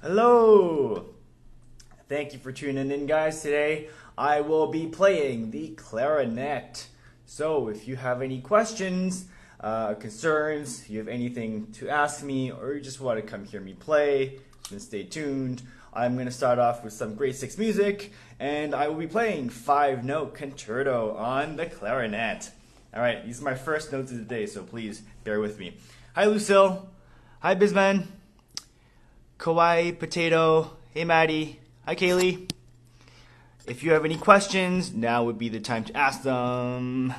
Hello! Thank you for tuning in, guys. Today I will be playing the clarinet. So if you have any questions, concerns, you have anything to ask me, or you just want to come hear me play, then stay tuned. I'm going to start off with some grade 6 music, and I will be playing 5-note concerto on the clarinet. Alright, these are my first notes of the day, so please bear with me. Hi Lucille. Hi Bisman. Kawaii Potato. Hey Maddie. Hi Kaylee. If you have any questions, now would be the time to ask them.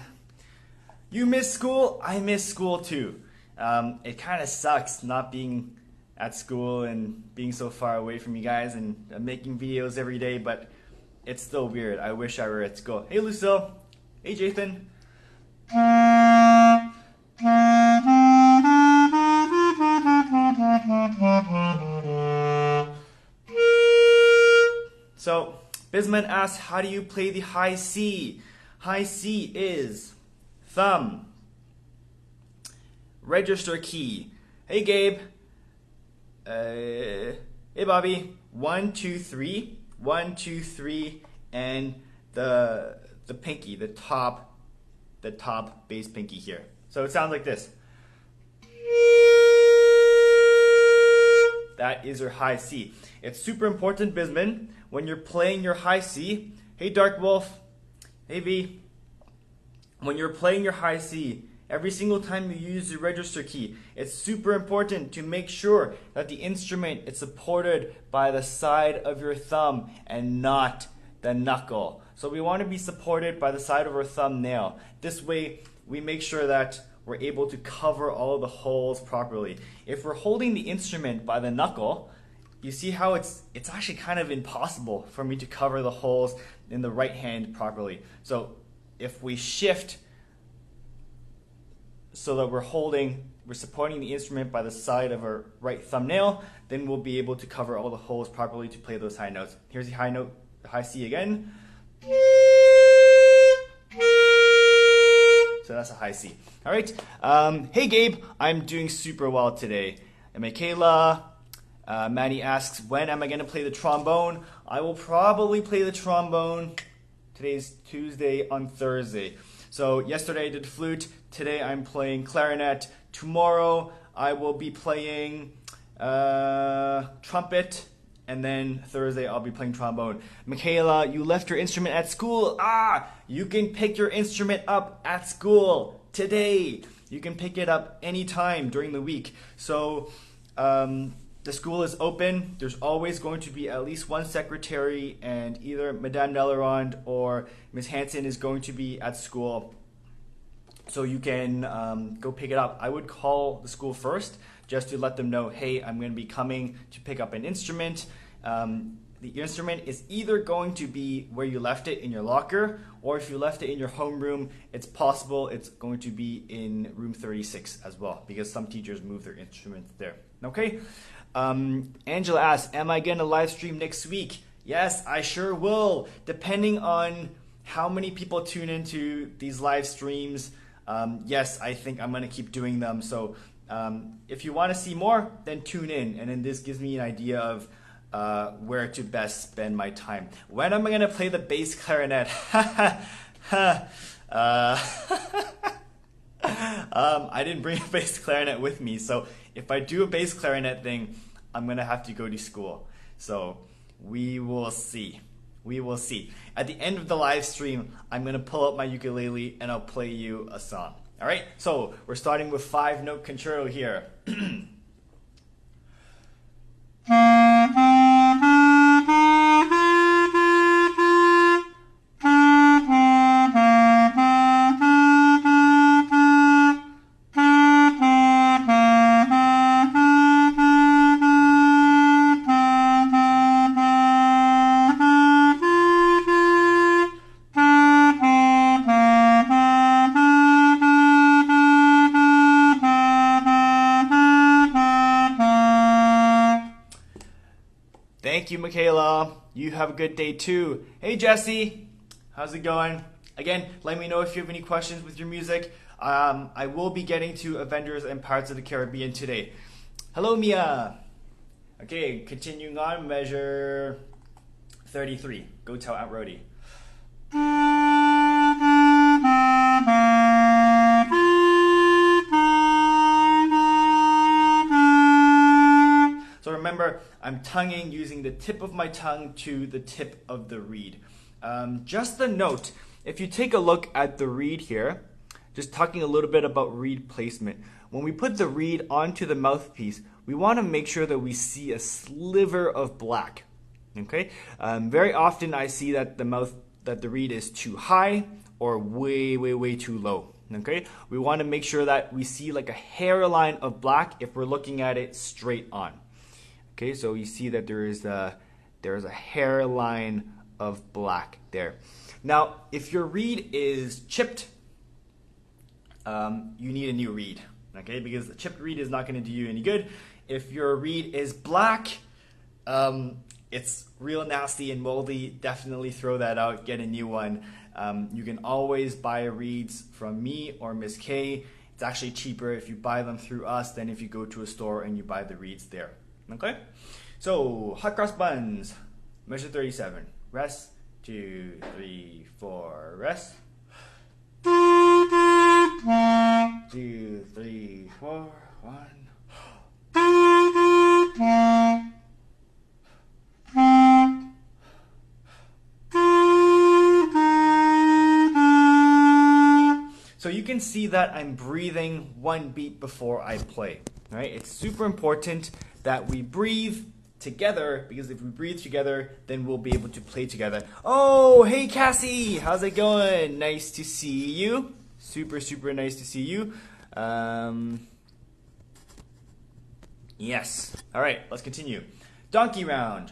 You miss school? I miss school too. It kind of sucks not being at school and being so far away from you guys and making videos every day, but it's still weird. I wish I were at school. Hey Lucille. Hey Jathan. So, Bisman asks, how do you play the high C? High C is thumb, register key. Hey Gabe. Hey Bobby. 1, 2, 3. 1, 2, 3, and the pinky, the top bass pinky here. So it sounds like this. That is your high C. It's super important, Bisman, when you're playing your high C. Hey Dark Wolf. Hey V. When you're playing your high C, every single time you use the register key, it's super important to make sure that the instrument is supported by the side of your thumb and not the knuckle. So we want to be supported by the side of our thumbnail. This way we make sure that we're able to cover all the holes properly. If we're holding the instrument by the knuckle, you see how it's actually kind of impossible for me to cover the holes in the right hand properly. So if we shift so that we're supporting the instrument by the side of our right thumbnail, then we'll be able to cover all the holes properly to play those high notes. Here's the high note, the high C again. So that's a high C. All right. Hey Gabe, I'm doing super well today. And Michaela, Maddie asks, when am I going to play the trombone? I will probably play the trombone. Today's Tuesday, on Thursday. So yesterday I did flute. Today I'm playing clarinet. Tomorrow I will be playing trumpet. And then Thursday I'll be playing trombone. Michaela, you left your instrument at school. You can pick your instrument up at school today. You can pick it up anytime during the week. So the school is open. There's always going to be at least one secretary, and either Madame Nellerond or Miss Hanson is going to be at school. So you can go pick it up. I would call the school first just to let them know, hey, I'm going to be coming to pick up an instrument. The instrument is either going to be where you left it in your locker, or if you left it in your homeroom, it's possible it's going to be in room 36 as well, because some teachers move their instruments there. Okay? Angela asks, am I going to live stream next week? Yes, I sure will, depending on how many people tune into these live streams. Yes, I think I'm going to keep doing them. So if you want to see more, then tune in. And then this gives me an idea of where to best spend my time. When am I going to play the bass clarinet? I didn't bring a bass clarinet with me. So if I do a bass clarinet thing, I'm going to have to go to school. So we will see. We will see. At the end of the live stream, I'm going to pull out my ukulele and I'll play you a song. All right? So we're starting with 5-note concerto here. Thank you, Michaela. You have a good day too. Hey, Jesse. How's it going? Again, let me know if you have any questions with your music. I will be getting to Avengers and Pirates of the Caribbean today. Hello, Mia. Okay, continuing on, measure 33. Go tell Aunt Rhodey. So remember, I'm tonguing using the tip of my tongue to the tip of the reed. Just a note, if you take a look at the reed here, just talking a little bit about reed placement. When we put the reed onto the mouthpiece, we want to make sure that we see a sliver of black. Okay, very often I see that the reed is too high or way too low. Okay, we want to make sure that we see like a hairline of black if we're looking at it straight on. Okay, so you see that there is a hairline of black there. Now, if your reed is chipped, you need a new reed. Okay, because the chipped reed is not going to do you any good. If your reed is black, it's real nasty and moldy. Definitely throw that out. Get a new one. You can always buy reeds from me or Miss K. It's actually cheaper if you buy them through us than if you go to a store and you buy the reeds there. Okay? So, hot cross buns. Measure 37. Rest. 2, 3, 4. Rest. 2, 3, 4. 1. So you can see that I'm breathing one beat before I play. Right? It's super important that we breathe together, because if we breathe together, then we'll be able to play together. Oh, hey Cassie, how's it going? Nice to see you. Super nice to see you. Yes. All right, let's continue. Donkey round.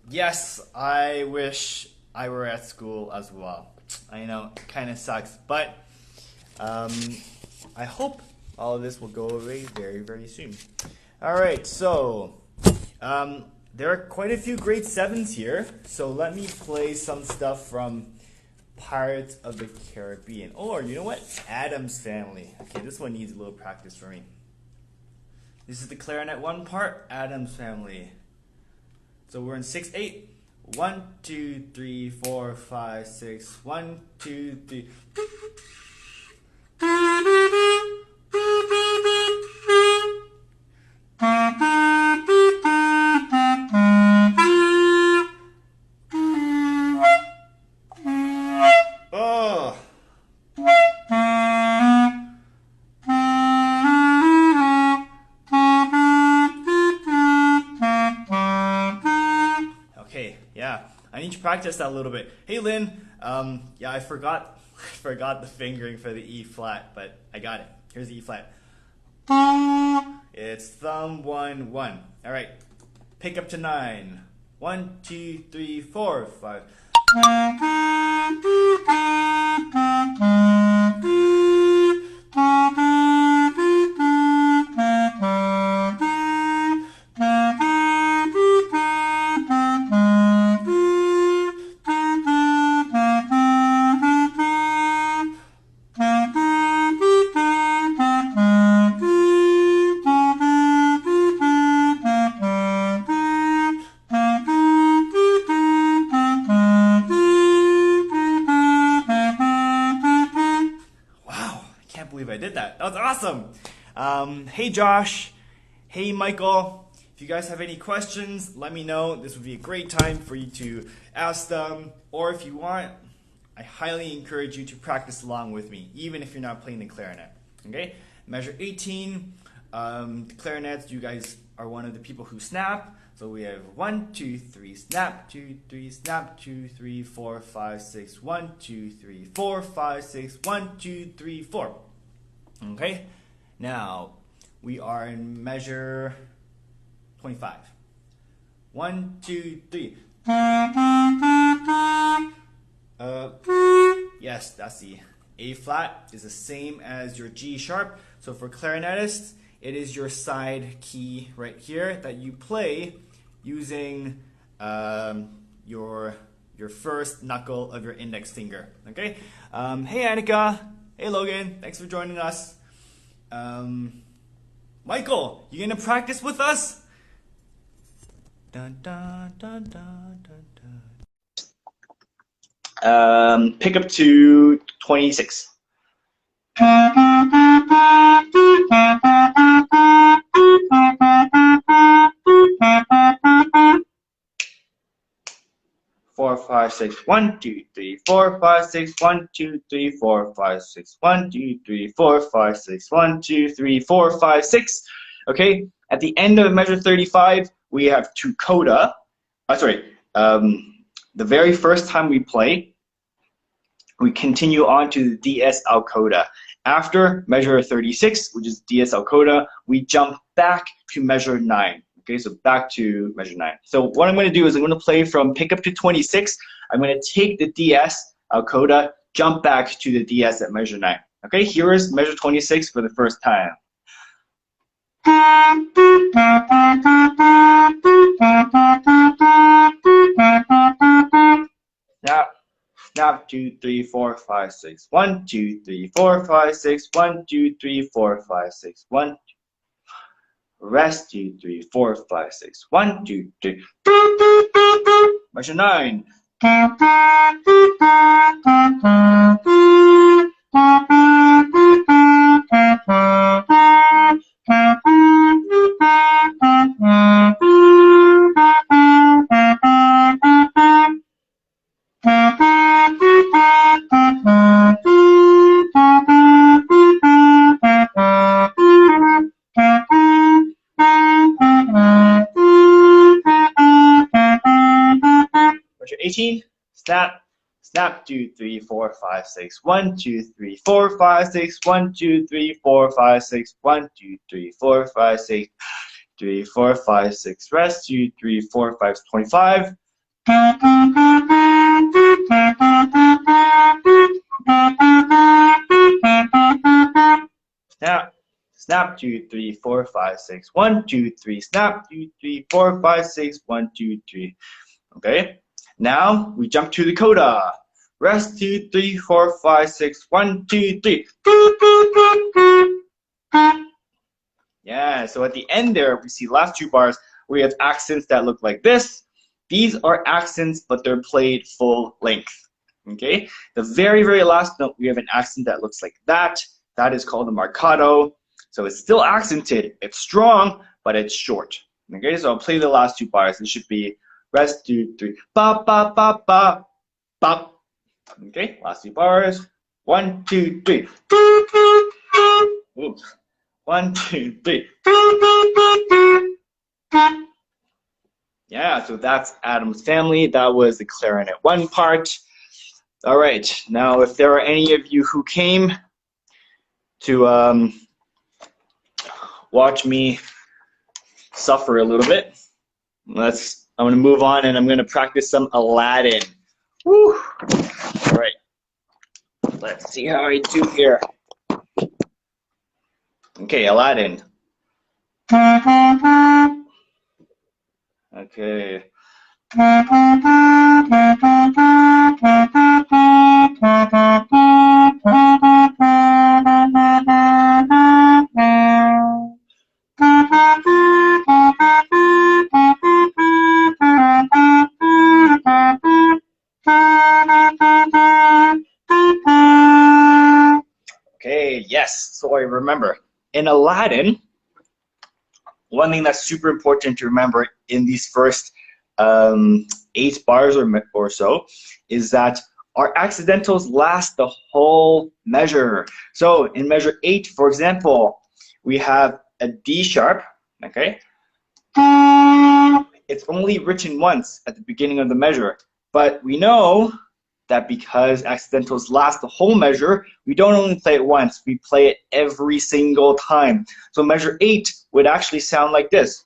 Yes, I wish I were at school as well. I know, it kind of sucks, but I hope all of this will go away very soon. All right, so there are quite a few grade 7s here, so let me play some stuff from Pirates of the Caribbean. Or, you know what? Addams Family. Okay, this one needs a little practice for me. This is the clarinet 1 part, Addams Family. So we're in 6/8. 1, 2, 3, 4, 5, 6. 1, 2, 3. Oh. Okay, yeah, I need to practice that a little bit. Hey Lynn, yeah, I forgot the fingering for the E flat, but I got it. Here's the E flat. It's thumb 1 1. All right, pick up to 9. 1, 2, 3, 4, 5. That was awesome. Hey Josh, hey Michael, if you guys have any questions, let me know. This would be a great time for you to ask them, or if you want, I highly encourage you to practice along with me, even if you're not playing the clarinet. Okay, measure 18. The clarinets, you guys are one of the people who snap. So we have 1, 2, 3, snap, 2, 3, snap, 2, 3, 4, 5, 6, 1, 2, 3, 4, 5, 6, 1, 2, 3, 4. Okay, now we are in measure 25. 1, 2, 3. Yes, that's the A flat is the same as your G sharp. So for clarinetists, it is your side key right here that you play using your first knuckle of your index finger. Okay. Hey Annika. Hey Logan. Thanks for joining us. Michael, you gonna practice with us? Dun, dun, dun, dun, dun, dun. Pick up to 26. 4, 5, 6, 1, 2, 3, 4, 5, 6, 1, 2, 3, 4, 5, 6, 1, 2, 3, 4, 5, 6, 1, 2, 3, 4, 5, 6. Okay, at the end of measure 35, we have two coda. The very first time we play, we continue on to the DS al coda. After measure 36, which is DS al coda, we jump back to measure 9. Okay, so back to measure 9. So what I'm going to do is I'm going to play from pick up to 26. I'm going to take the DS al coda, jump back to the DS at measure 9. Okay, here is measure 26 for the first time. Now, snap, 2, 3, 4, 5, 6, 1, 2, 3, 4, 5, 6, 1, 2, 3, 4, 5, 6, 1. Rest, 2, 3, 4, 5, 6, 1, 2, 3. Measure 9. Measure 18. Snap, snap, 2, 3, 4, 5, 6, 1, 2, 3, 4, 5, 6, 1, 2, 3, 4, 5, 6, 1, 2, 3, 4, 5, 6, 3, 4, 5, 6, rest, 2, 3, 4, 5, 25. Snap, snap, 2, 3, 4, 5, 6, 1, 2, 3, snap, 2, 3, 4, 5, 6, 1, 2, 3. Okay, now we jump to the coda. Rest, 2, 3, 4, 5, 6, 1, 2, 3. Yeah, so at the end there, we see last two bars, we have accents that look like this. These are accents, but they're played full length. Okay, the very, very last note, we have an accent that looks like that. That is called a marcato. So it's still accented. It's strong, but it's short. Okay, so I'll play the last two bars. It should be rest, 2, 3, ba, ba, ba, ba, ba. Okay, last two bars. 1, 2, 3. Oops. 1, 2, 3. Yeah, so that's Adam's Family. That was the clarinet 1 part. All right, now if there are any of you who came to watch me suffer a little bit, I'm going to move on and I'm going to practice some Aladdin. Woo! All right, let's see how I do here. Okay, Aladdin. Okay. Okay, yes. Yes, so I remember. In Aladdin, one thing that's super important to remember in these first 8 bars or so is that our accidentals last the whole measure. So in measure 8, for example, we have a D sharp, okay? It's only written once at the beginning of the measure, but we know that because accidentals last the whole measure, we don't only play it once, we play it every single time. So measure 8 would actually sound like this.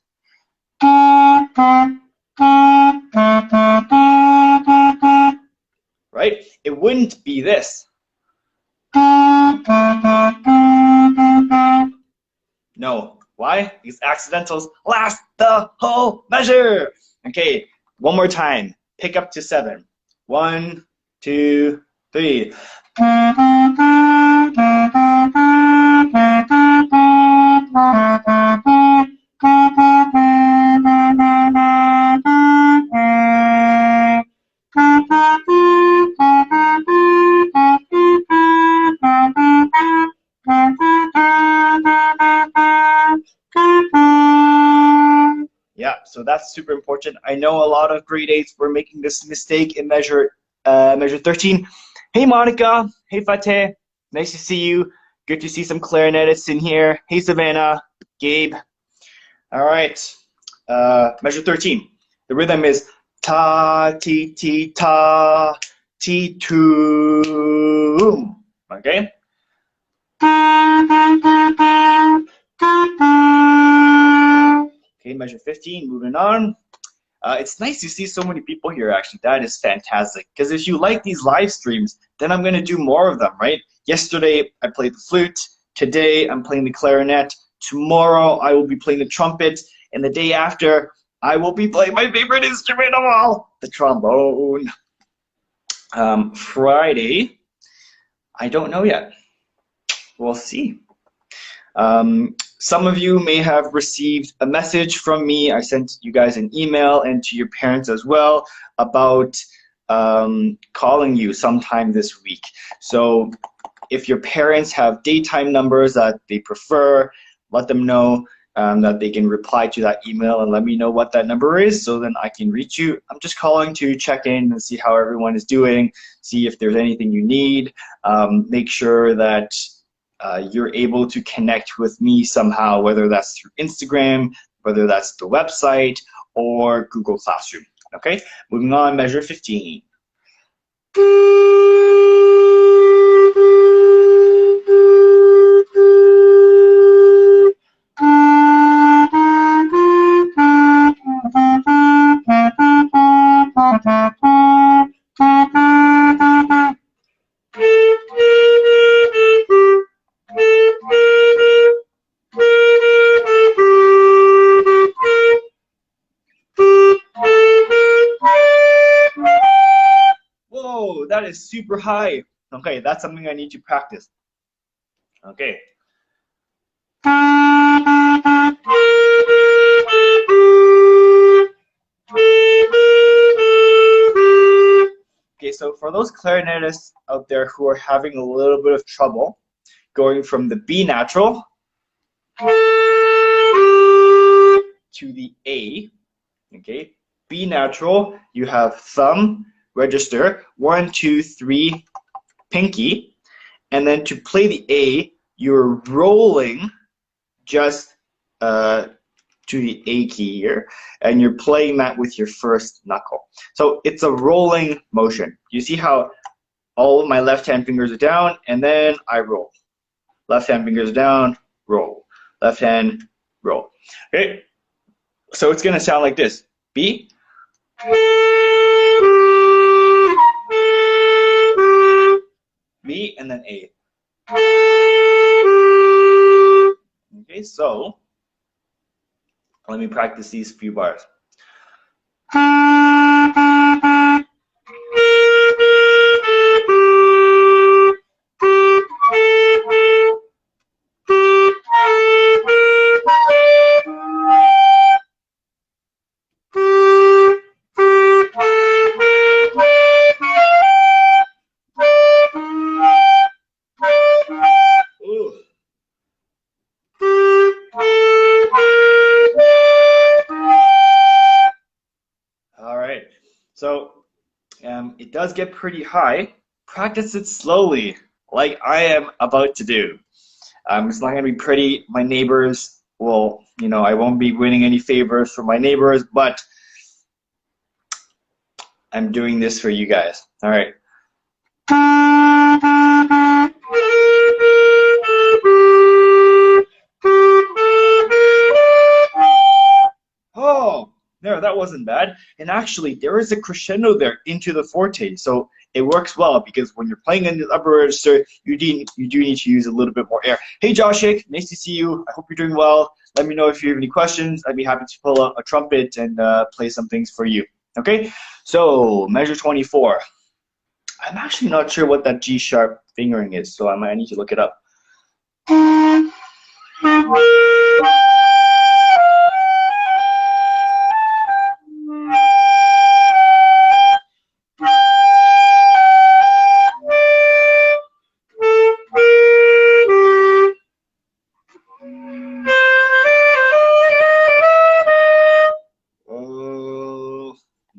Right? It wouldn't be this. No. Why? Because accidentals last the whole measure. Okay, one more time. Pick up to 7. 1, 2, 3. Yeah, so that's super important. I know a lot of grade 8s were making this mistake in measure 13. Hey Monica, hey Fateh, nice to see you. Good to see some clarinetists in here. Hey Savannah, Gabe. All right, measure 13. The rhythm is ta ti ti ta ti tu. Okay. Okay, measure 15, moving on. It's nice to see so many people here, actually. That is fantastic. Because if you like these live streams, then I'm going to do more of them, right? Yesterday, I played the flute. Today, I'm playing the clarinet. Tomorrow, I will be playing the trumpet. And the day after, I will be playing my favorite instrument of all, the trombone. Friday, I don't know yet. We'll see. Some of you may have received a message from me. I sent you guys an email and to your parents as well about calling you sometime this week. So if your parents have daytime numbers that they prefer, let them know that they can reply to that email and let me know what that number is so then I can reach you. I'm just calling to check in and see how everyone is doing, see if there's anything you need, make sure that you're able to connect with me somehow, whether that's through Instagram, whether that's the website, or Google Classroom. Okay, moving on, measure 15. Whoa, that is super high. Okay, that's something I need to practice. Okay. Okay, so for those clarinetists out there who are having a little bit of trouble going from the B natural to the A, okay, B natural, you have thumb, register, 1, 2, 3, pinky, and then to play the A, you're rolling just to the A key here, and you're playing that with your first knuckle. So it's a rolling motion. You see how all of my left hand fingers are down, and then I roll. Left hand fingers down, roll. Left hand, roll. Okay, so it's gonna sound like this. B. B, and then A. Okay, so let me practice these few bars. Ooh, does get pretty high, practice it slowly, like I am about to do. It's not going to be pretty. My neighbors will, I won't be winning any favors from my neighbors, but I'm doing this for you guys. All right. Oh, there, that wasn't bad. And actually, there is a crescendo there into the forte, so it works well because when you're playing in the upper register, you do need to use a little bit more air. Hey, Joshik, nice to see you. I hope you're doing well. Let me know if you have any questions. I'd be happy to pull out a trumpet and play some things for you. Okay, so measure 24. I'm actually not sure what that G sharp fingering is, so I might need to look it up.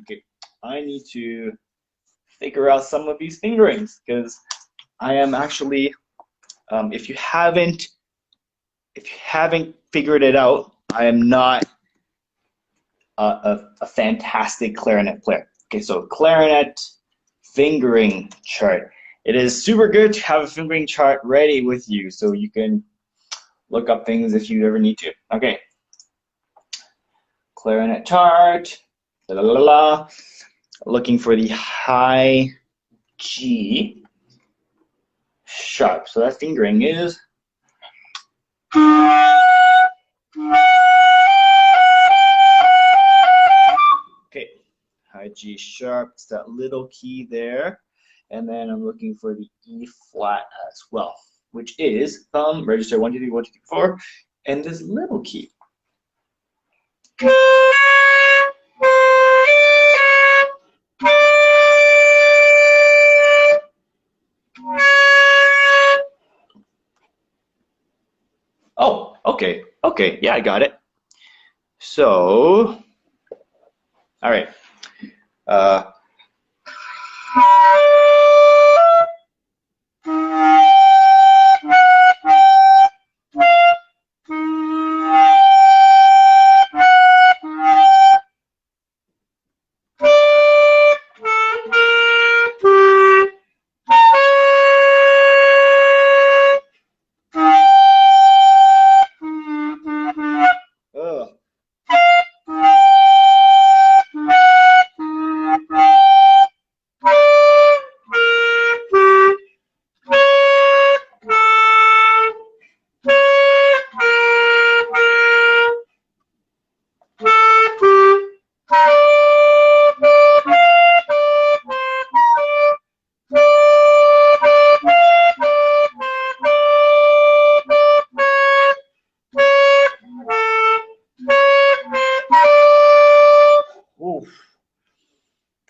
Okay, I need to figure out some of these fingerings because I am actually, if you haven't figured it out, I am not a fantastic clarinet player. Okay, so clarinet fingering chart. It is super good to have a fingering chart ready with you so you can look up things if you ever need to. Okay, clarinet chart. La la la. Looking for the high G sharp. So that fingering is okay. High G sharp. It's that little key there, and then I'm looking for the E flat as well, which is thumb register 1 2 3 1 2 3 4, and this little key. Oh, okay, okay, yeah, I got it. So, all right.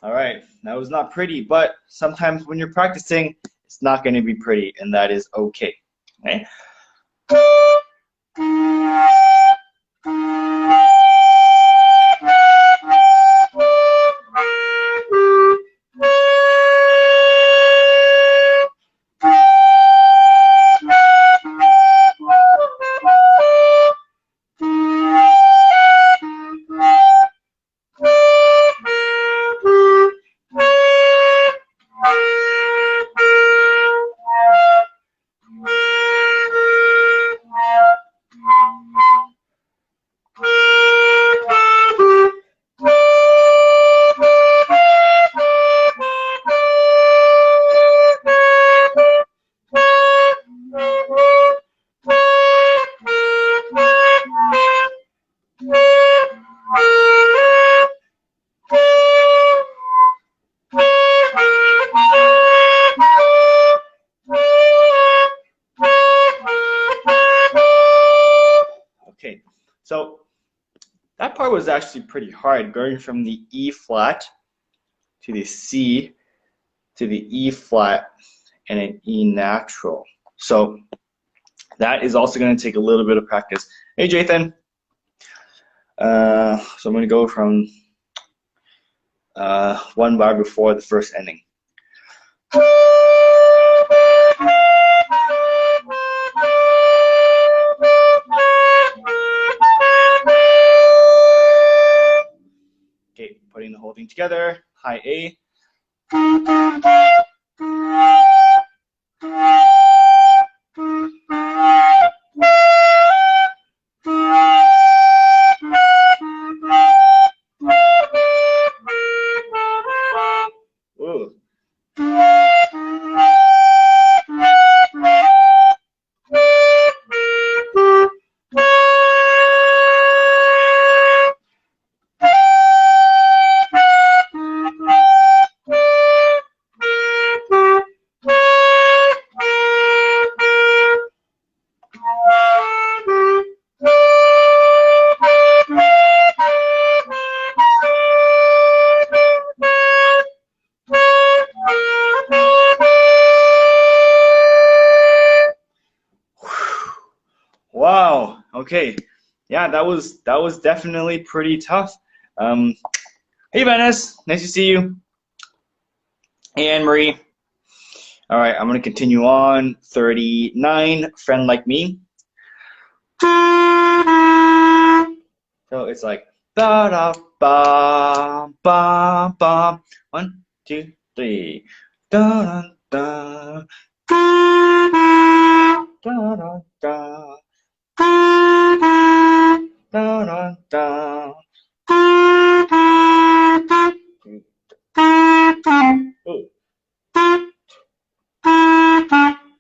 All right, that was not pretty, but sometimes when you're practicing, it's not going to be pretty, and that is okay. Okay. Okay, so that part was actually pretty hard, going from the E flat to the C to the E flat and an E natural. So that is also going to take a little bit of practice. Hey, Jathan. So I'm going to go from one bar before the first ending. together. High A. Ooh. Wow. Okay. Yeah, that was definitely pretty tough. Hey, Venice. Nice to see you. Hey, Anne Marie. All right, I'm gonna continue on. 39. Friend like me. So it's like da da ba ba ba. 1, 2, 3. Da da da da da da. Da da da. Oh,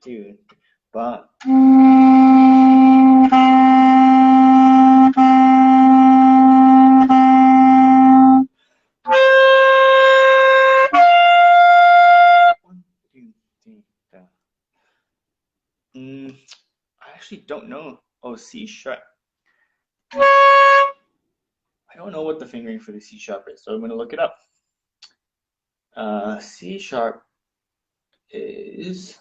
dude, but I actually don't know. Oh, C sharp. I don't know what the fingering for the C sharp is, so I'm gonna look it up. C sharp is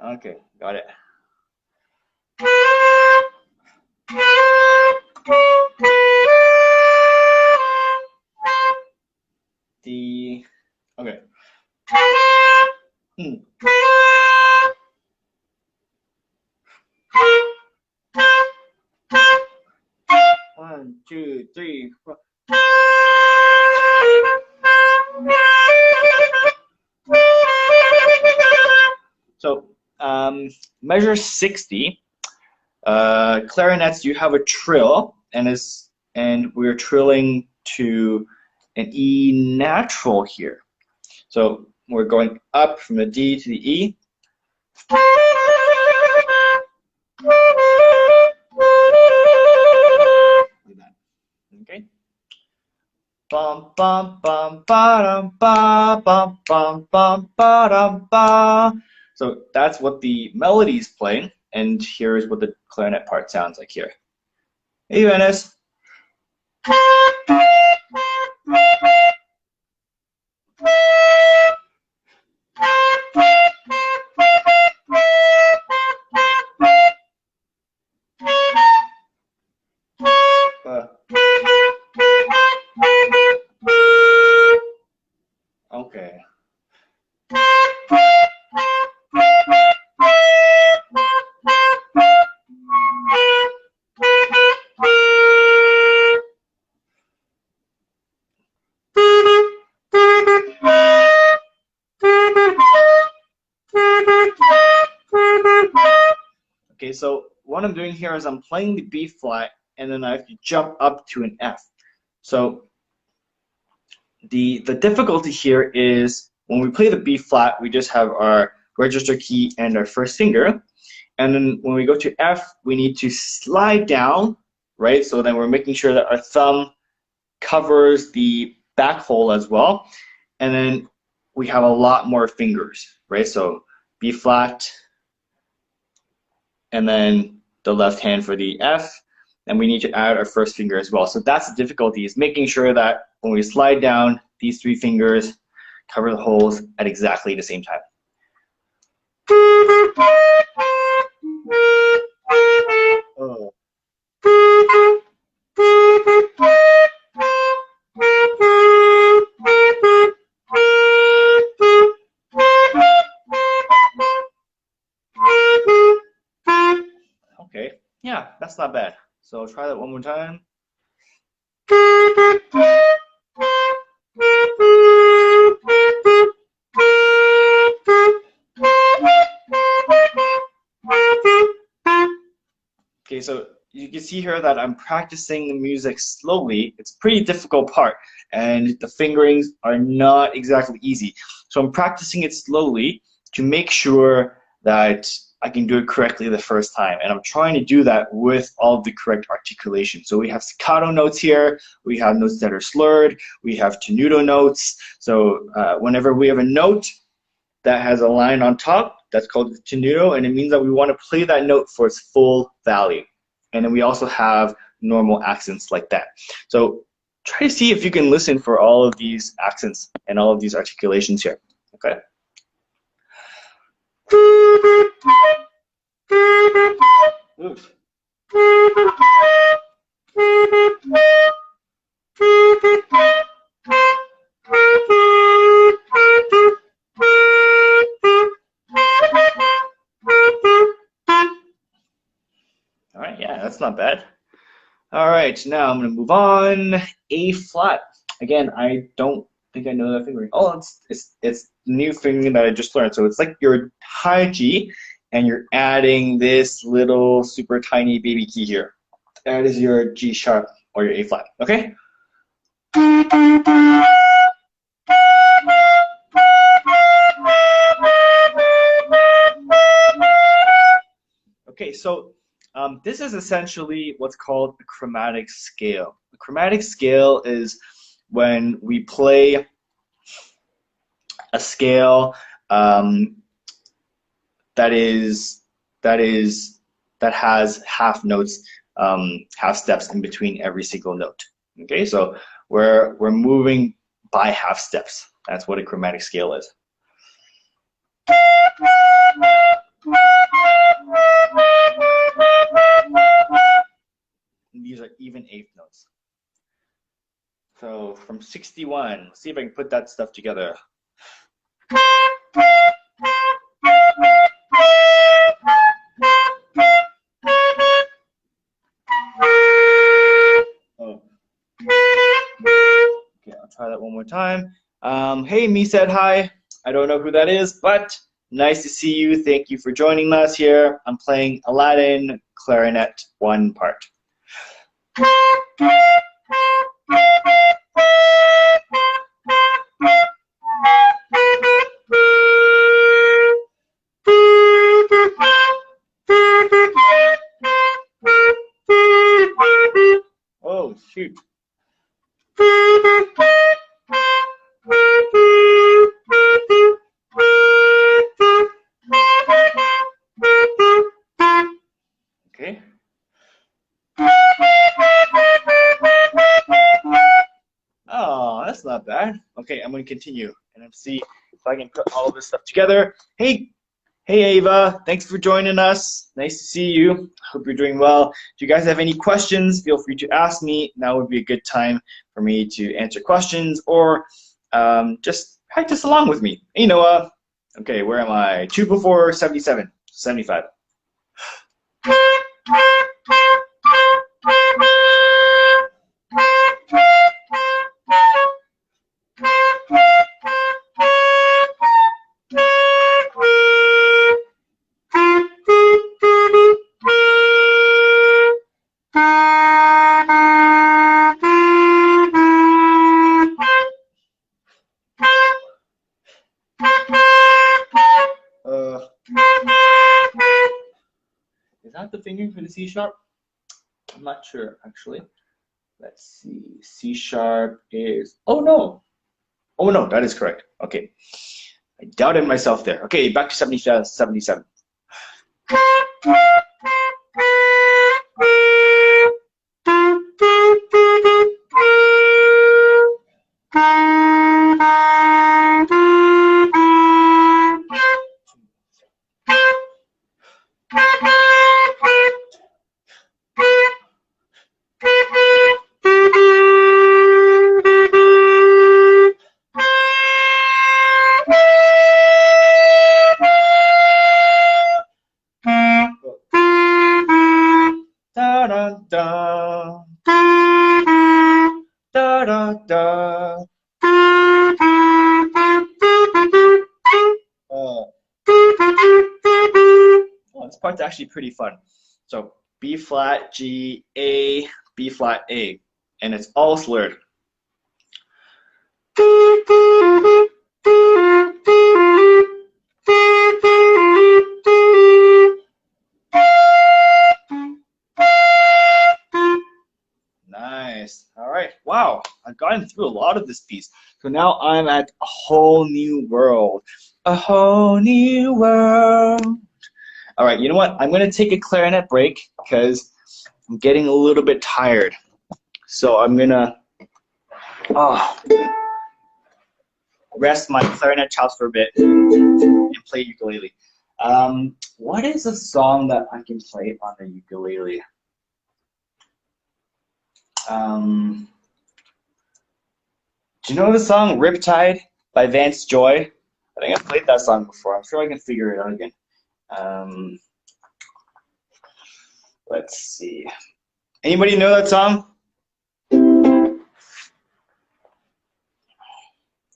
okay, got it. D. Okay. Hmm. 1, 2, 3, 4. So measure 60. Clarinets, you have a trill, and we're trilling to an E natural here. So we're going up from the D to the E. Okay. Bum bum bum ba ba bum bum bum ba ba. So that's what the melody's playing, and here's what the clarinet part sounds like here. Hey, Venice. Okay. Okay, so what I'm doing here is I'm playing the B flat, and then I have to jump up to an F. So the difficulty here is when we play the B flat, we just have our register key and our first finger. And then when we go to F, we need to slide down, right? So then we're making sure that our thumb covers the back hole as well. And then we have a lot more fingers, right? So B flat, and then the left hand for the F. And we need to add our first finger as well. So that's the difficulty, is making sure that when we slide down, these 3 fingers cover the holes at exactly the same time. Oh. that's not bad. So I'll try that one more time. Okay, so you can see here that I'm practicing the music slowly. It's a pretty difficult part, and the fingerings are not exactly easy. So I'm practicing it slowly to make sure that I can do it correctly the first time. And I'm trying to do that with all of the correct articulation. So we have staccato notes here, we have notes that are slurred, we have tenuto notes. So whenever we have a note that has a line on top, that's called tenuto, and it means that we want to play that note for its full value. And then we also have normal accents like that. So try to see if you can listen for all of these accents and all of these articulations here. Okay. Oof. All right, yeah, that's not bad. All right, now I'm gonna move on. A flat. Again, I don't think I know that fingering. Oh, it's new fingering that I just learned. So it's like your high G, and you're adding this little super tiny baby key here. That is your G sharp or your A flat. Okay. Okay, so this is essentially what's called a chromatic scale. A chromatic scale is when we play a scale that has half notes, half steps in between every single note. Okay, so we're moving by half steps. That's what a chromatic scale is. And these are even eighth notes. So from 61, let's see if I can put that stuff together. Oh. Okay, I'll try that one more time. Hey, me said hi. I don't know who that is, but nice to see you. Thank you for joining us here. I'm playing Aladdin Clarinet 1 part. Oh, shoot. Okay. Oh, that's not bad. Okay, I'm going to continue and see if I can put all of this stuff together. Hey, Ava, thanks for joining us. Nice to see you. Hope you're doing well. If you guys have any questions, feel free to ask me. Now would be a good time for me to answer questions or just practice along with me. Hey, Noah. Okay, where am I? 2 before 77, 75. Is that the fingering for the C sharp? I'm not sure, actually. Let's see. C sharp is, oh no. Oh no, that is correct. Okay. I doubted myself there. Okay, back to 77. da da da, da da da. Oh, this part's actually pretty fun. So B flat, G, A, B flat, A, and it's all slurred. Nice. All right. Wow. I've gotten through a lot of this piece. So now I'm at a whole new world. A whole new world. All right. You know what? I'm going to take a clarinet break because I'm getting a little bit tired. So I'm going to rest my clarinet chops for a bit and play ukulele. What is a song that I can play on the ukulele? Do you know the song Riptide by Vance Joy? I think I've played that song before. I'm sure I can figure it out again. Let's see. Anybody know that song?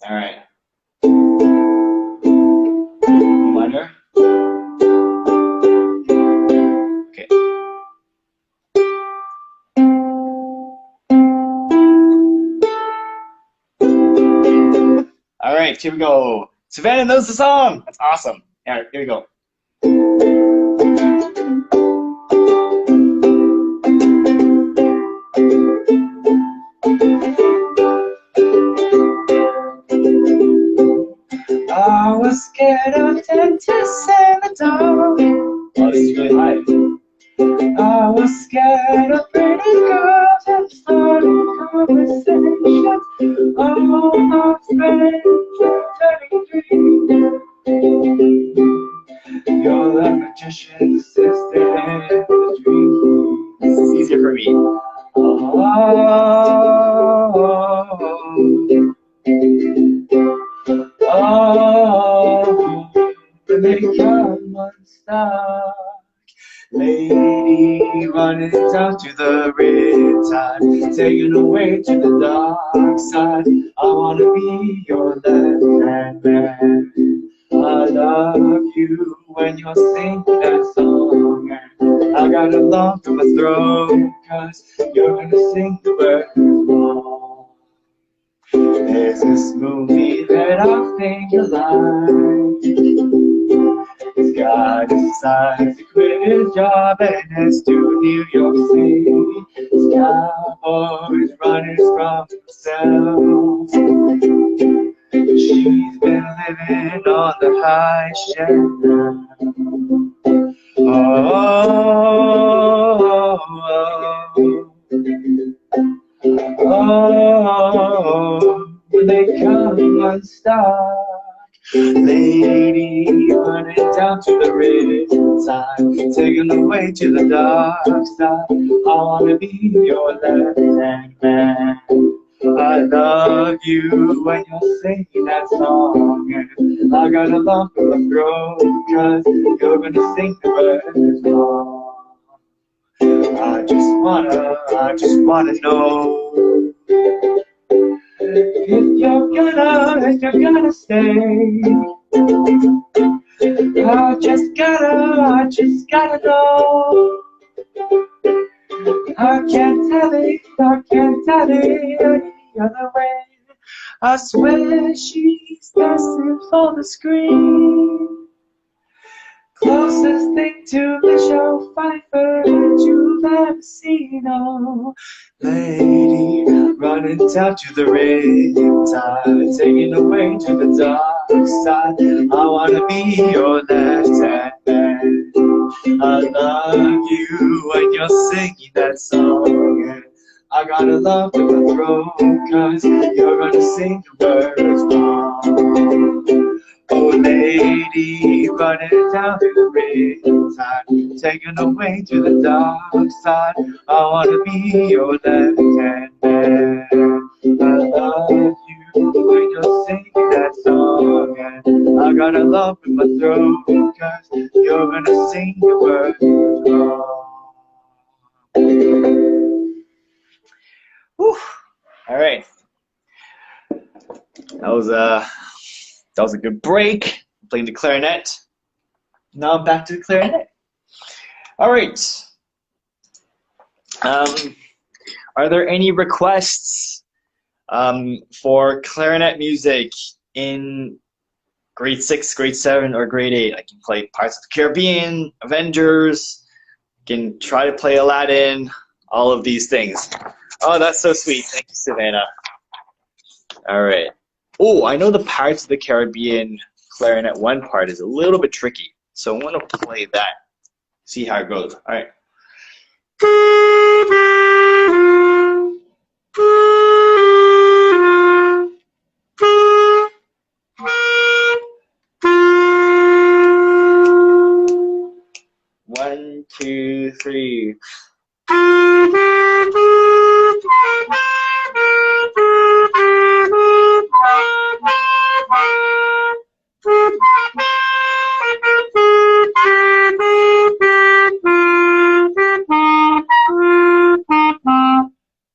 All right. Minor. Okay. All right, here we go. Savannah knows the song. That's awesome. All right, here we go. I was scared of dentists in the dark. Oh, this is really high. I was scared of pretty girls and starting conversations. All my friends are turning green. You're the magician's sister in the dream. This is easier for me. When they come unstuck, lady running down to the riptide, taken away to the dark side. I wanna be your left-hand man. I love you when you're singing that song, and I got a lump in my throat, 'cause you're gonna sing the words wrong. There's this movie that I think you like. This guy decides to quit his job and heads to New York City. This cowboy's running from himself. She's been living on the high shelf. When they come unstuck, lady running down to the riptide, taken away to the dark side. I wanna be your left-hand man. I love you when you're singing that song, and I got a lump in my throat, 'cause you're gonna sing the words wrong. I just wanna know if you're gonna stay. I just gotta know. I can't tell it any other way. I swear she's destined for the screen. Closest thing to Michelle Pfeiffer you've ever seen. Oh, lady, running down to the riptide, taking away to the dark side. I wanna be your left-hand man. I love you when you're singing that song, and I got a lump in my throat, 'cause you're gonna sing the words wrong. Oh, lady, running down to the riptide, taken away to the dark side. I wanna be your left-hand man. I love you when you're singing that song, and I got a lump in my throat, 'cause you're gonna sing the words wrong. Whew. All right. That was a good break. Playing the clarinet. Now I'm back to the clarinet. All right. Are there any requests for clarinet music in grade 6, grade 7, or grade 8? I can play Pirates of the Caribbean, Avengers, can try to play Aladdin, all of these things. Oh, that's so sweet. Thank you, Savannah. All right. Oh, I know the Pirates of the Caribbean Clarinet 1 part is a little bit tricky, so I want to play that. See how it goes. All right. 1, 2, 3.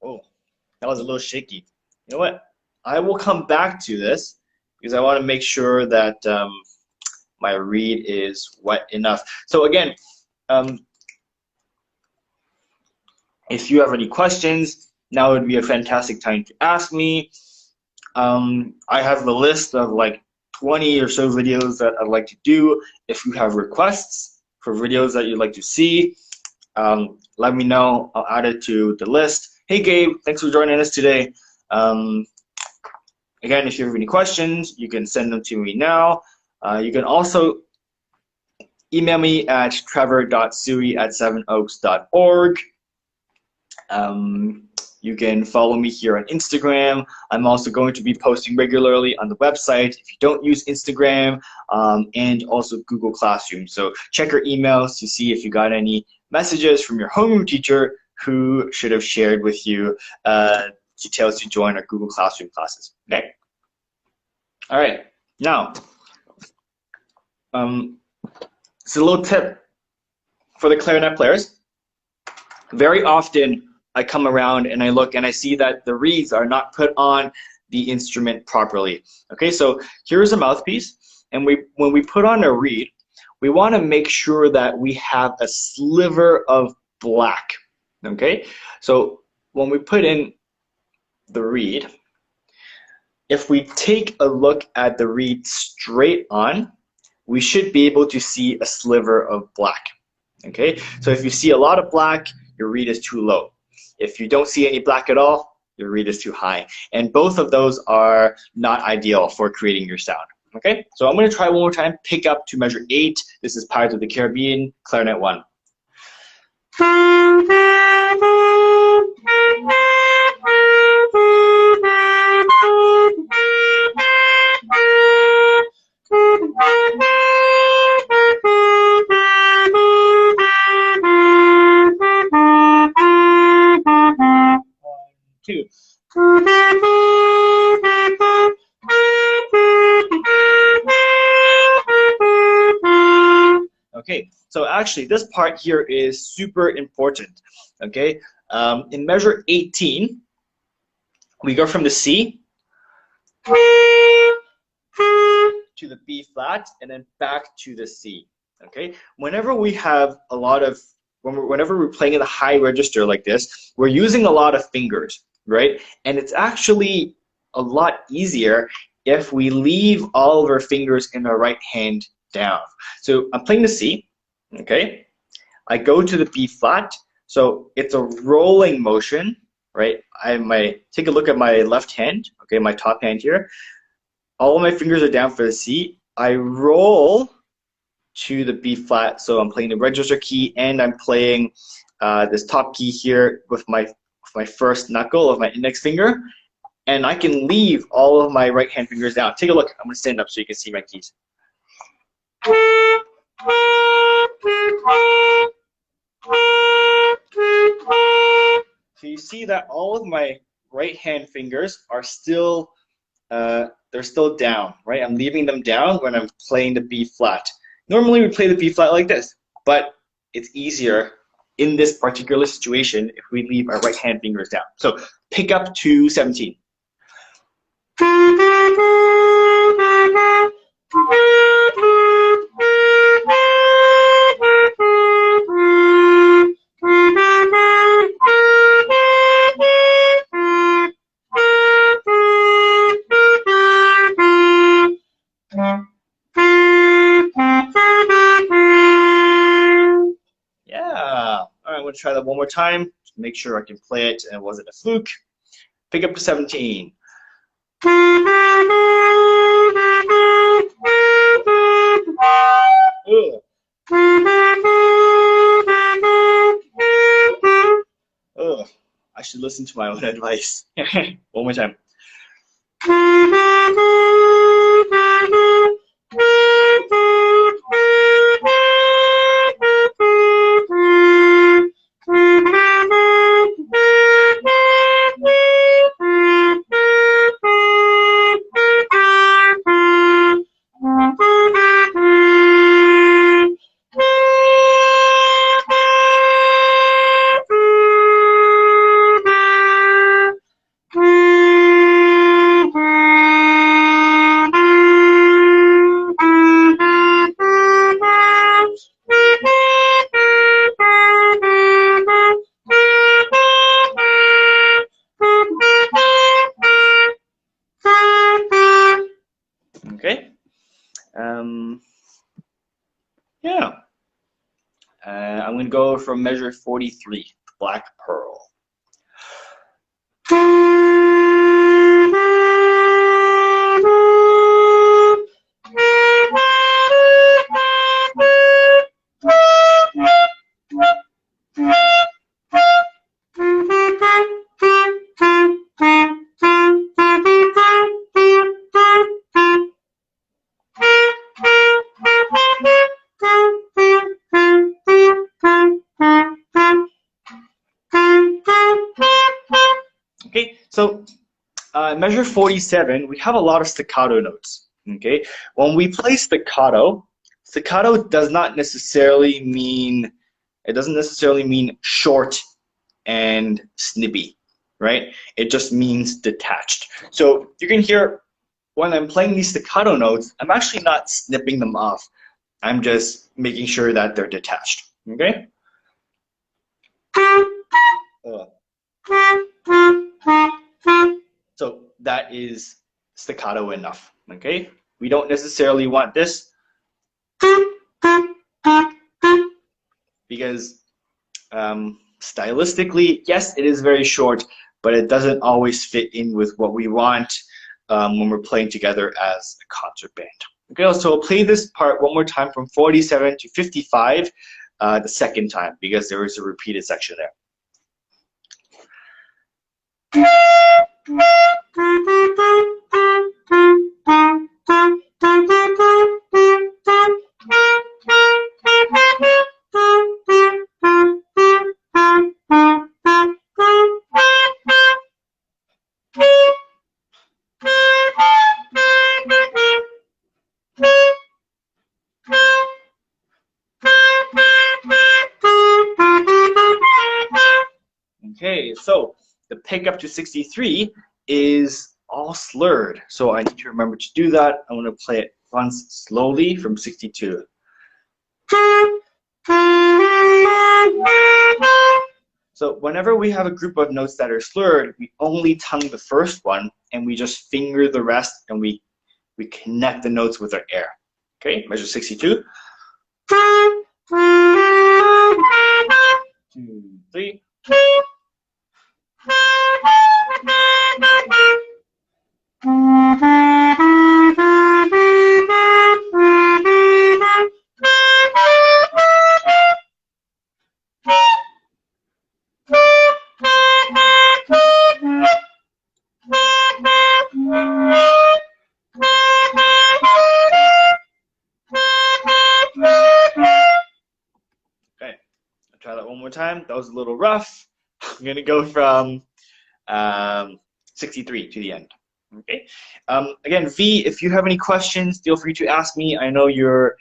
Oh, that was a little shaky. You know what? I will come back to this because I want to make sure that my reed is wet enough. So again, if you have any questions, now would be a fantastic time to ask me. I have a list of like 20 or so videos that I'd like to do. If you have requests for videos that you'd like to see, let me know. I'll add it to the list. Hey Gabe, thanks for joining us today. Again, if you have any questions, you can send them to me now. You can also email me at trevor.sui@sevenoaks.org. You can follow me here on Instagram. I'm also going to be posting regularly on the website if you don't use Instagram, and also Google Classroom. So check your emails to see if you got any messages from your homeroom teacher who should have shared with you details to join our Google Classroom classes. Okay. All right. Now, it's a little tip for the clarinet players. Very often, I come around and I look and I see that the reeds are not put on the instrument properly. Okay, so here's a mouthpiece, and when we put on a reed, we want to make sure that we have a sliver of black. Okay, so when we put in the reed, if we take a look at the reed straight on, we should be able to see a sliver of black. Okay, so if you see a lot of black, your reed is too low. If you don't see any black at all, your reed is too high. And both of those are not ideal for creating your sound. Okay, so I'm going to try one more time. Pick up to measure 8. This is Pirates of the Caribbean, Clarinet 1. Two. Okay, so actually this part here is super important. Okay, in measure 18, we go from the C to the B flat and then back to the C. Okay, whenever we have a lot of whenever we're playing in the high register like this, we're using a lot of fingers, right? And it's actually a lot easier if we leave all of our fingers in our right hand down. So I'm playing the C, okay? I go to the B flat, so it's a rolling motion, right? Take a look at my left hand, okay, my top hand here. All of my fingers are down for the C. I roll to the B flat, so I'm playing the register key and I'm playing this top key here with my first knuckle of my index finger, and I can leave all of my right hand fingers down. Take a look. I'm going to stand up so you can see my keys. So you see that all of my right hand fingers are still they're still down, right? I'm leaving them down when I'm playing the B flat. Normally we play the B flat like this, but it's easier in this particular situation if we leave our right hand fingers down. So pick up to 17. Yeah. All right, I'm going to try that one more time. Just make sure I can play it and it wasn't a fluke. Pick up to 17. Ugh. Ugh. I should listen to my own advice. One more time. Okay. Yeah. I'm going to go from measure 43, Black Pearl. Okay, so measure 47, we have a lot of staccato notes. Okay, when we play staccato, staccato does not necessarily mean, it doesn't necessarily mean short and snippy, right? It just means detached. So you can hear when I'm playing these staccato notes, I'm actually not snipping them off. I'm just making sure that they're detached. Okay. So that is staccato enough, okay? We don't necessarily want this because stylistically, yes, it is very short, but it doesn't always fit in with what we want when we're playing together as a concert band. Okay, so I'll play this part one more time from 47 to 55 the second time because there is a repeated section there. Okay, so the pick up to 63 is all slurred. So I need to remember to do that. I'm going to play it once slowly from 62. So whenever we have a group of notes that are slurred, we only tongue the first one and we just finger the rest and we connect the notes with our air. Okay, measure 62. 2, 3. Okay, I'll try that one more time. That was a little rough. I'm gonna go from 63 to the end. Okay. Again, V, if you have any questions, feel free to ask me. I know you're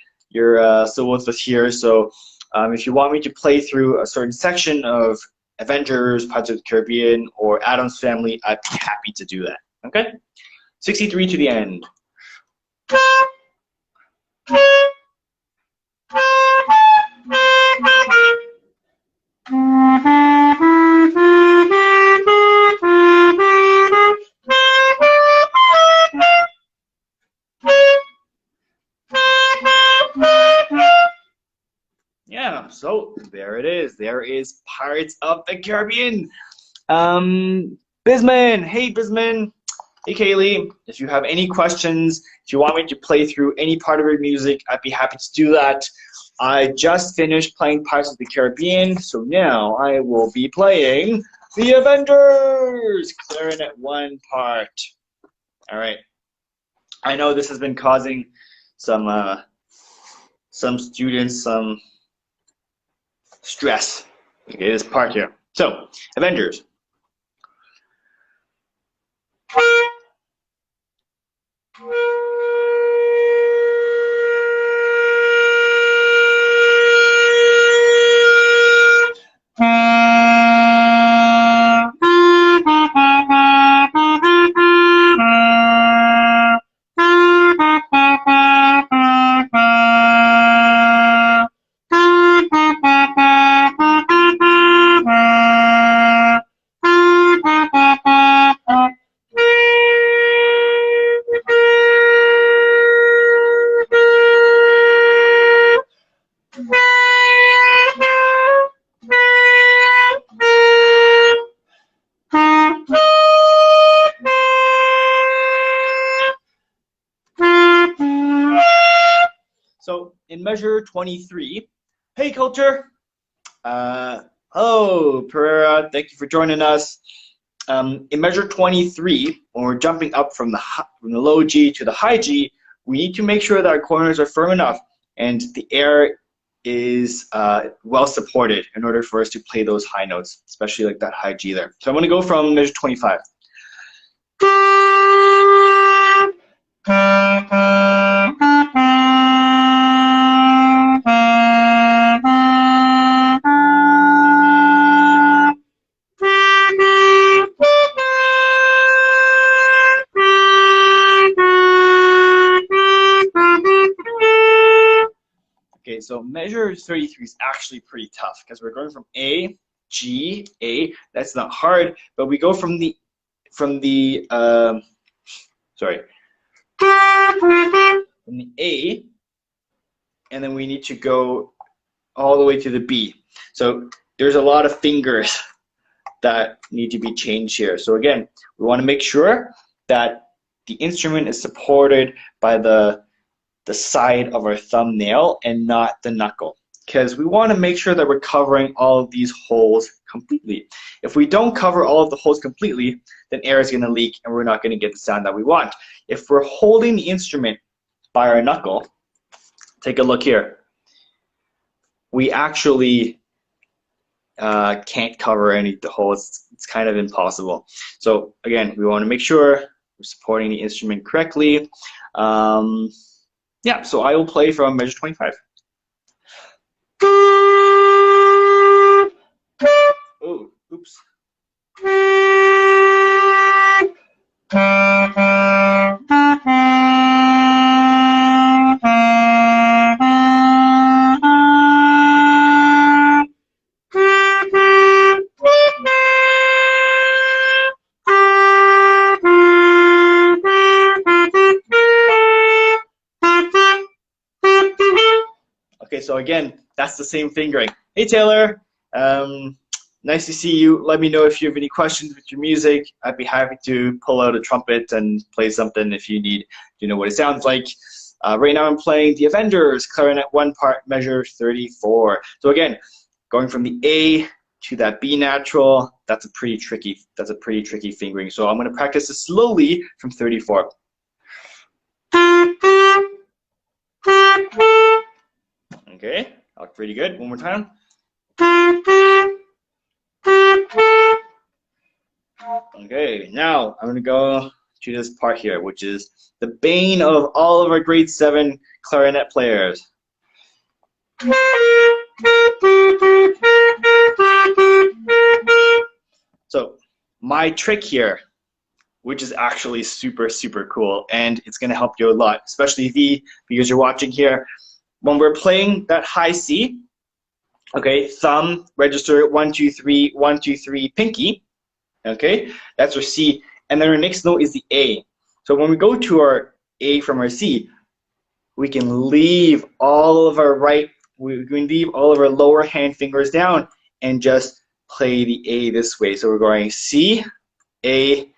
still with us here, so If you want me to play through a certain section of Avengers, Pirates of the Caribbean, or Addams Family, I'd be happy to do that. Okay? 63 to the end. Yeah, so there it is. There is Pirates of the Caribbean. Bisman, hey Bisman, hey Kaylee. If you have any questions, if you want me to play through any part of your music, I'd be happy to do that. I just finished playing Pirates of the Caribbean, so now I will be playing the Avengers Clarinet 1 part. All right. I know this has been causing some students some stress. Okay, this part here. So, Avengers. So in measure 23, hey culture, hello Pereira, thank you for joining us. In measure 23, when we're jumping up from the low G to the high G, we need to make sure that our corners are firm enough and the air is well supported in order for us to play those high notes, especially like that high G there. So I'm going to go from measure 25. Okay, so measure 33 is actually pretty tough because we're going from A, G, A. That's not hard, but we go from the A, and then we need to go all the way to the B. So there's a lot of fingers that need to be changed here. So again, we want to make sure that the instrument is supported by the side of our thumbnail and not the knuckle, because we want to make sure that we're covering all of these holes completely. If we don't cover all of the holes completely, then air is going to leak and we're not going to get the sound that we want. If we're holding the instrument by our knuckle, take a look here. We actually can't cover any of the holes. It's kind of impossible. So again, we want to make sure we're supporting the instrument correctly. Yeah, so I will play from measure 25. Oh, oops. Okay, so again, that's the same fingering. Hey Taylor, nice to see you. Let me know if you have any questions with your music. I'd be happy to pull out a trumpet and play something if you need to know what it sounds like. Right now I'm playing the Avengers Clarinet 1 part measure 34. So again, going from the A to that B natural, that's a pretty tricky fingering. So I'm going to practice this slowly from 34. Okay, that looked pretty good. One more time. Okay, now I'm going to go to this part here, which is the bane of all of our grade 7 clarinet players. So my trick here, which is actually super, super cool, and it's going to help you a lot, especially V, because you're watching here. When we're playing that high C, okay, thumb, register, 1, 2, 3, 1, 2, 3, pinky, okay, that's our C, and then our next note is the A. So when we go to our A from our C, we can leave all of our lower hand fingers down and just play the A this way. So we're going C, A,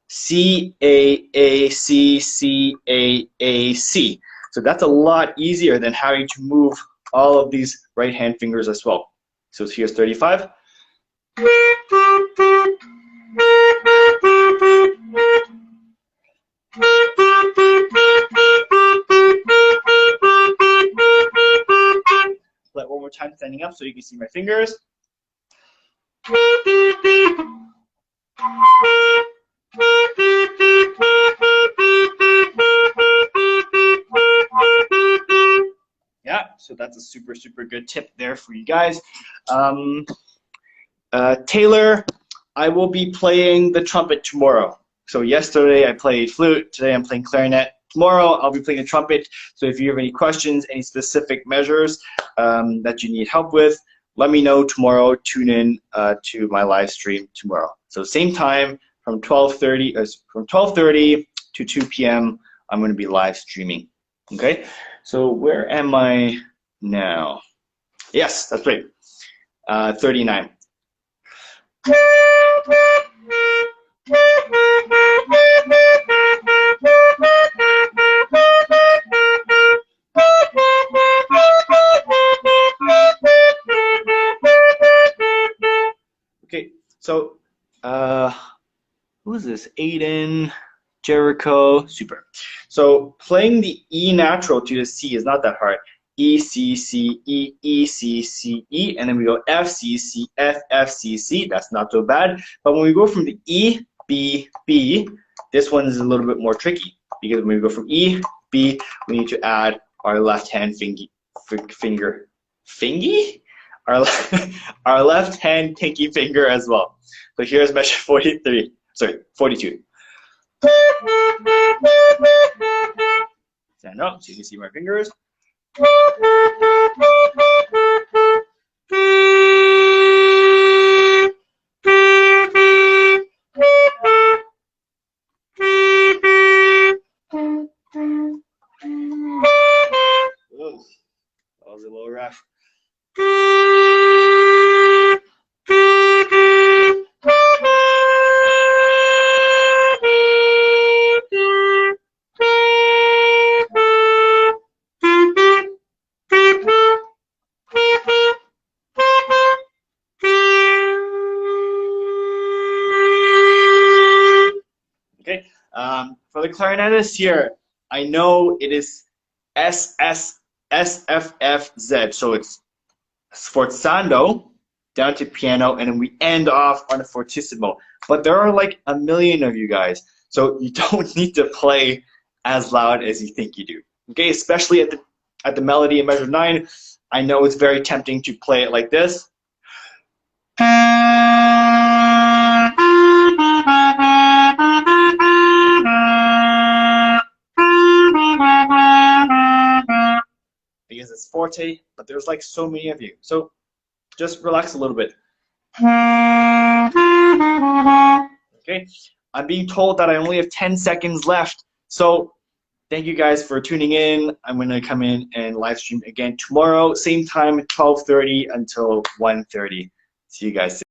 C, A, C, C, A, C. So that's a lot easier than having to move all of these right hand fingers as well. So here's 35. Play it one more time standing up so you can see my fingers. Yeah, so that's a super, super good tip there for you guys. Taylor, I will be playing the trumpet tomorrow. So yesterday I played flute, today I'm playing clarinet. Tomorrow I'll be playing the trumpet. So if you have any questions, any specific measures that you need help with, let me know tomorrow. Tune in to my live stream tomorrow. So same time from 12:30 to 2 p.m. I'm going to be live streaming. Okay. So where am I now? Yes, that's right. 39. Okay, so who is this? Aiden, Jericho, super. So playing the E natural to the C is not that hard. E, C, C, E, E, C, C, E, and then we go F, C, C, F, F, C, C. That's not so bad. But when we go from the E, B, B, this one is a little bit more tricky because when we go from E, B, we need to add our left hand finger. Our left hand pinky finger as well. So here's measure 42. Stand up so you can see my fingers. Ooh, that was a little rough. Okay, for the clarinetist here, I know it is S, S, S, F, F, Z. So it's sforzando down to piano, and then we end off on a fortissimo. But there are like a million of you guys, so you don't need to play as loud as you think you do. Okay, especially at the melody in measure 9, I know it's very tempting to play it like this. Because it's forte, but there's like so many of you. So just relax a little bit. Okay, I'm being told that I only have 10 seconds left. So thank you guys for tuning in. I'm going to come in and live stream again tomorrow, same time, 12:30 until 1:30. See you guys soon.